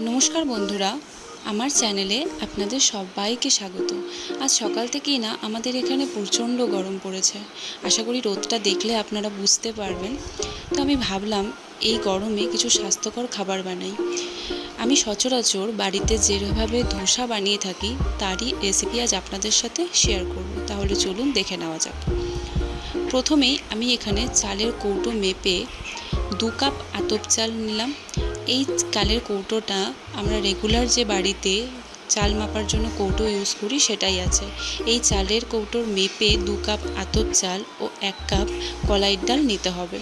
নমস্কার বন্ধুরা, আমার চ্যানেলে আপনাদের সবাইকে স্বাগত। আজ সকাল থেকেই না আমাদের এখানে প্রচণ্ড গরম পড়েছে। আশা করি রোদটা দেখলে আপনারা বুঝতে পারবেন। তো আমি ভাবলাম এই গরমে কিছু স্বাস্থ্যকর খাবার বানাই। আমি সচরাচর বাড়িতে যেভাবে ধোসা বানিয়ে থাকি তারই রেসিপি আজ আপনাদের সাথে শেয়ার করব। তাহলে চলুন দেখে নেওয়া যাক। প্রথমেই আমি এখানে চালের কৌটো মেপে 2 কাপ আতপ চাল নিলাম। এই চালের কৌটোটা আমরা রেগুলার যে বাড়িতে চাল মাপার জন্য কৌটো ইউজ করি সেটাই আছে। এই চালের কৌটোর মেপে 2 কাপ আতপ চাল ও 1 কাপ কলাইয়ের ডাল নিতে হবে।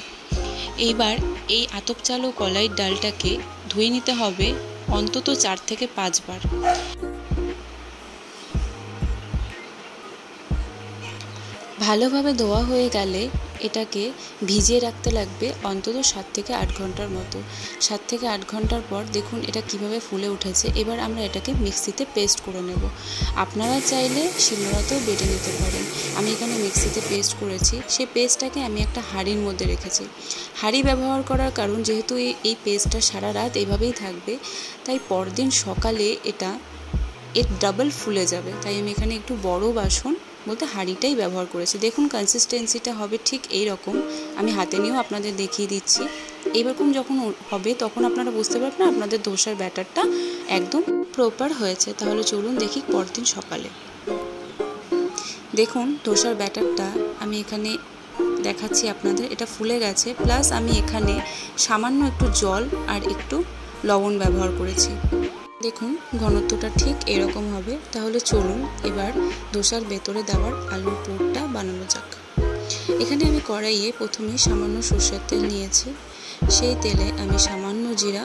এইবার এই আতপ চাল ও কলাইয়ের ডালটাকে ধুয়ে নিতে হবে অন্তত 4 থেকে 5 বার। ভালোভাবে ধোয়া হয়ে গেলে এটাকে ভিজিয়ে রাখতে লাগবে অন্তত 7 থেকে 8 ঘন্টার মতো। 7 থেকে 8 ঘন্টার পর দেখুন এটা কিভাবে ফুলে উঠেছে। এবার আমরা এটাকে মিক্সিতে পেস্ট করে নেব। আপনারা চাইলে শিলনোড়াতেও বেটে নিতে পারেন। আমি এখানে মিক্সিতে পেস্ট করেছি। সেই পেস্টটাকে আমি একটা হাঁড়ির মধ্যে রেখেছি। হাঁড়ি ব্যবহার করার কারণ যেহেতু এই পেস্টটা সারা রাত এভাবেই থাকবে, তাই পরদিন সকালে এটা এর ডাবল ফুলে যাবে। তাই আমি এখানে একটু বড় বাসন বলতে হাঁড়িটাই ব্যবহার করেছি। দেখুন কনসিস্টেন্সিটা হবে ঠিক এই রকম। আমি হাতে নিয়েও আপনাদের দেখিয়ে দিচ্ছি। এইরকম যখন হবে তখন আপনারা বুঝতে পারবেন আপনাদের ধোসার ব্যাটারটা একদম প্রপার হয়েছে। তাহলে চলুন দেখি পরদিন সকালে। দেখুন ধোসার ব্যাটারটা আমি এখানে দেখাচ্ছি আপনাদের, এটা ফুলে গেছে। প্লাস আমি এখানে সামান্য একটু জল আর একটু লবণ ব্যবহার করেছি। দেখুন ঘনত্বটা ঠিক এরকম হবে। তাহলে চলুন এবার ধোসার ভেতরে দেওয়ার আলুর পুরটা বানানো যাক। এখানে আমি কড়াইয়ে প্রথমে সামান্য সরষের তেল নিয়েছি। সেই তেলে আমি সামান্য জিরা,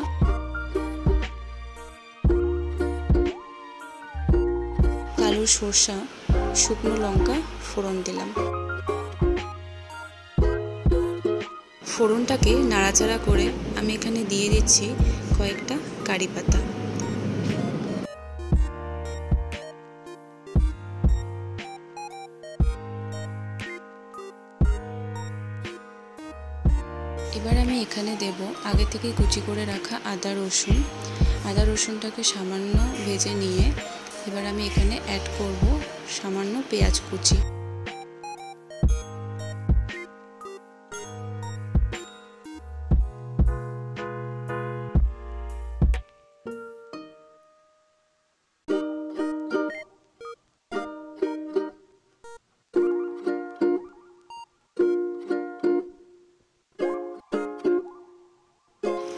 কালো সরষা, শুকনো লঙ্কা ফোড়ন দিলাম। ফোড়নটাকে নাড়াচাড়া করে আমি এখানে দিয়ে দিচ্ছি কয়েকটা কারি পাতা। এবার আমি এখানে দেব আগে থেকে কুচি করে রাখা আদা রসুনটাকে সামান্য ভেজে নিয়ে এবার আমি এখানে অ্যাড করব সামান্য পেঁয়াজ কুচি।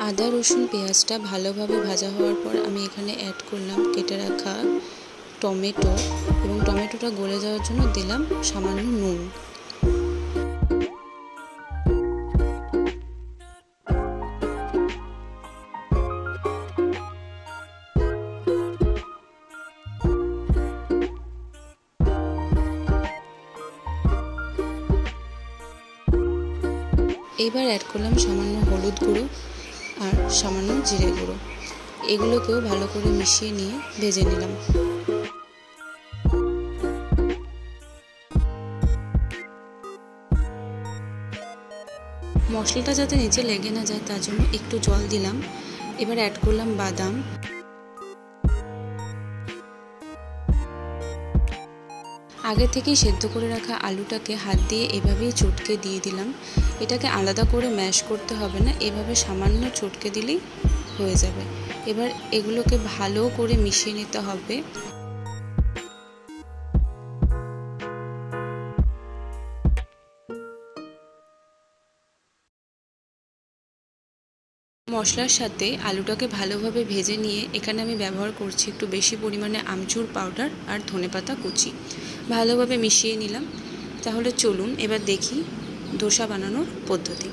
আদা রসুন পেঁয়াজটা ভালোভাবে ভাজা হওয়ার পর আমি এখানে অ্যাড করলাম কেটে রাখা টমেটো এবং টমেটোটা গলে যাওয়ার জন্য দিলাম সামান্য নুন। এইবার অ্যাড করলাম সামান্য হলুদ গুঁড়ো আর সামান্য জিরে গুঁড়ো। এগুলোকেও ভালো করে মিশিয়ে নিয়ে ভেজে নিলাম। মশলাটা যাতে নিচে লেগে না যায় তার জন্য একটু জল দিলাম। এবার অ্যাড করলাম বাদাম, আগে থেকেই সেদ্ধ করে রাখা আলুটাকে হাত দিয়ে এভাবেই চটকে দিয়ে দিলাম। এটাকে আলাদা করে ম্যাশ করতে হবে না, এভাবে সামান্য চটকে দিলেই হয়ে যাবে। এবার এগুলোকে ভালো করে মিশিয়ে নিতে হবে। মশলার সাথে আলুটাকে ভালোভাবে ভেজে নিয়ে এখানে আমি ব্যবহার করছি একটু বেশি পরিমাণে আমচুর পাউডার আর ধনেপাতা কুচি। ভালোভাবে মিশিয়ে নিলাম। তাহলে চলুন এবার দেখি ধোসা বানানোর পদ্ধতি।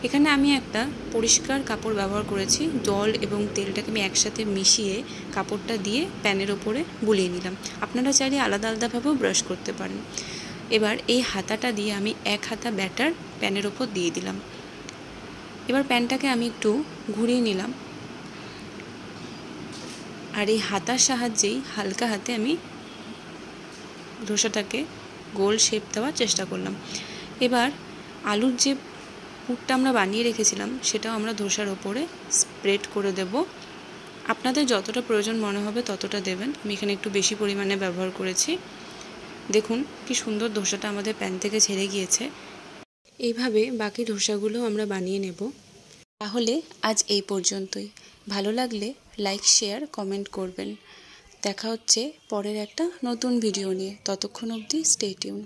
এখানে আমি একটা পরিষ্কার কাপড় ব্যবহার করেছি। জল এবং তেলটাকে আমি একসাথে মিশিয়ে কাপড়টা দিয়ে প্যানের ওপরে বুলিয়ে নিলাম। আপনারা চাইলে আলাদা আলাদাভাবেও ব্রাশ করতে পারেন। এবার এই হাতাটা দিয়ে আমি 1 হাতা ব্যাটার প্যানের ওপর দিয়ে দিলাম। এবার প্যানটাকে আমি একটু ঘুরিয়ে নিলাম আর এই হাতার সাহায্যেই হালকা হাতে আমি ধোসাটাকে গোল শেপ দেওয়ার চেষ্টা করলাম। এবার আলুর যে পুরটা আমরা বানিয়ে রেখেছিলাম সেটাও আমরা ধোসার ওপরে স্প্রেড করে দেব আপনাদের যতটা প্রয়োজন মনে হবে ততটা দেবেন। আমি এখানে একটু বেশি পরিমাণে ব্যবহার করেছি। দেখুন কি সুন্দর ধোসাটা আমাদের প্যান থেকে ছেড়ে গিয়েছে। এইভাবে বাকি ধোসাগুলো আমরা বানিয়ে নেব। তাহলে আজ এই পর্যন্তই। ভালো লাগলে লাইক, শেয়ার, কমেন্ট করবেন। দেখা হচ্ছে পরের একটা নতুন ভিডিও নিয়ে। ততক্ষণ অবধি স্টে টিউন।